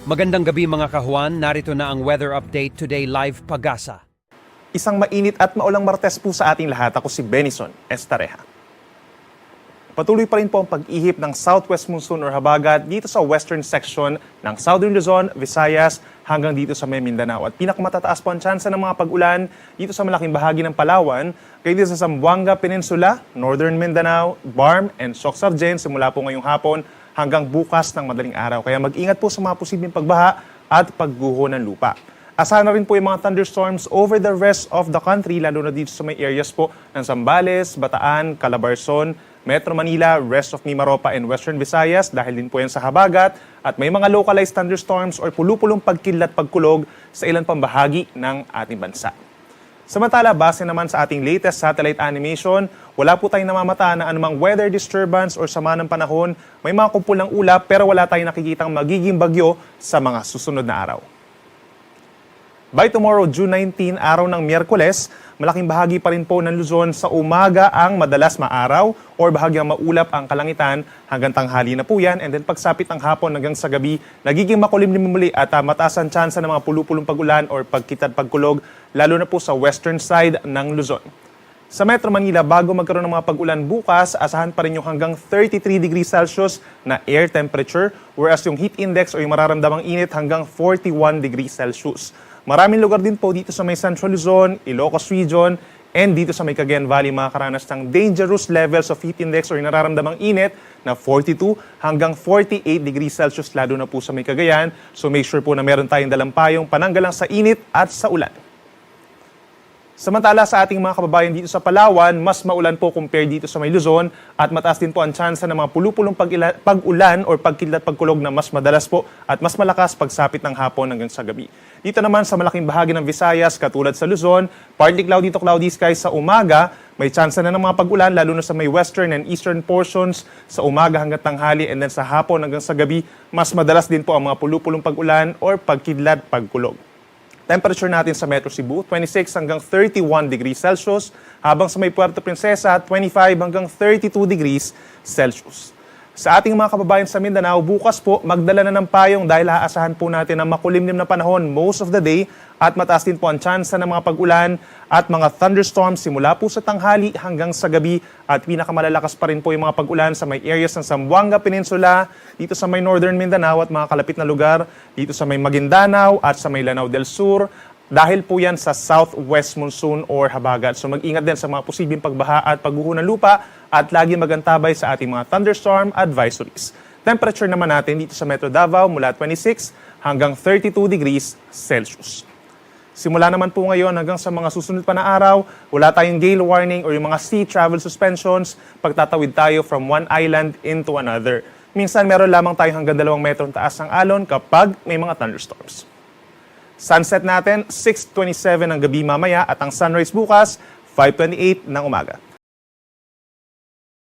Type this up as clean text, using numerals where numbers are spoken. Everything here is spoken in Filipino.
Magandang gabi mga kahuan, narito na ang weather update today live Pagasa. Isang mainit at maulang Martes po sa ating lahat. Ako si Benison Estareja. Patuloy pa rin po ang pag-ihip ng southwest monsoon or habagat dito sa western section ng Southern Luzon, Visayas hanggang dito sa may Mindanao. At pinakamatataas po ang tsansa ng mga pag-ulan dito sa malaking bahagi ng Palawan, kaya dito sa Zamboanga Peninsula, Northern Mindanao, Barm and Soc-Sargen simula po ngayong hapon hanggang bukas ng madaling araw. Kaya mag-ingat po sa mga posibleng pagbaha at pagguho ng lupa. Asahan na rin po yung mga thunderstorms over the rest of the country, lalo na dito sa may areas po ng Zambales, Bataan, Calabarzon, Metro Manila, rest of Mimaropa and Western Visayas dahil din po yan sa habagat at may mga localized thunderstorms or pulupulong pagkidlat pagkulog sa ilan pang bahagi ng ating bansa. Samantala, base naman sa ating latest satellite animation, wala po tayong namamata na anumang weather disturbance or sama ng panahon, may mga kumpulang ulap pero wala tayong nakikitang magiging bagyo sa mga susunod na araw. By tomorrow, June 19, araw ng Miyerkules, malaking bahagi pa rin po ng Luzon sa umaga ang madalas maaraw or bahagyang maulap ang kalangitan hanggang tanghali na po yan. And then pagsapit ng hapon hanggang sa gabi, nagiging makulimlim muli at mataas ang tsansa ng mga pulupulong pag-ulan or pagkitad pagkulog, lalo na po sa western side ng Luzon. Sa Metro Manila, bago magkaroon ng mga pag-ulan bukas, asahan pa rin yung hanggang 33 degrees Celsius na air temperature, whereas yung heat index o yung mararamdamang init hanggang 41 degrees Celsius. Maraming lugar din po dito sa may Central Luzon, Ilocos Region, and dito sa may Cagayan Valley makakaranas ng dangerous levels of heat index o yung nararamdamang init na 42 hanggang 48 degrees Celsius lalo na po sa may Cagayan. So make sure po na meron tayong dalang payong pananggalang sa init at sa ulan. Samantala sa ating mga kababayan dito sa Palawan, mas maulan po compare dito sa may Luzon at mataas din po ang tsansa ng mga pulupulong pag-ulan or pagkidlat pagkulog na mas madalas po at mas malakas pagsapit ng hapon hanggang sa gabi. Dito naman sa malaking bahagi ng Visayas, katulad sa Luzon, partly cloudy to cloudy skies sa umaga, may tsansa na ng mga pag-ulan lalo na sa may western and eastern portions sa umaga hanggang tanghali and then sa hapon hanggang sa gabi, mas madalas din po ang mga pulupulong pag-ulan or pagkidlat pagkulog. Temperature natin sa Metro Cebu, 26 hanggang 31 degrees Celsius, habang sa may Puerto Princesa, 25 hanggang 32 degrees Celsius. Sa ating mga kababayan sa Mindanao, bukas po magdala na ng payong dahil aasahan po natin ang makulimlim na panahon most of the day at mataas din po ang tsansa ng mga pag-ulan at mga thunderstorms simula po sa tanghali hanggang sa gabi at pinakamalalakas pa rin po yung mga pag-ulan sa may areas ng Zamboanga Peninsula, dito sa may Northern Mindanao at mga kalapit na lugar, dito sa may Maguindanao at sa may Lanao del Sur, dahil po yan sa southwest monsoon or habagat. So mag-ingat din sa mga posibleng pagbaha at pagguho ng lupa at lagi magantabay sa ating mga thunderstorm advisories. Temperature naman natin dito sa Metro Davao mula 26 hanggang 32 degrees Celsius. Simula naman po ngayon hanggang sa mga susunod pa na araw, wala tayong gale warning or yung mga sea travel suspensions pagtatawid tayo from one island into another. Minsan meron lamang tayo hanggang 2 metrong taas ng alon kapag may mga thunderstorms. Sunset natin, 6:27 ng gabi mamaya at ang sunrise bukas, 5:28 ng umaga.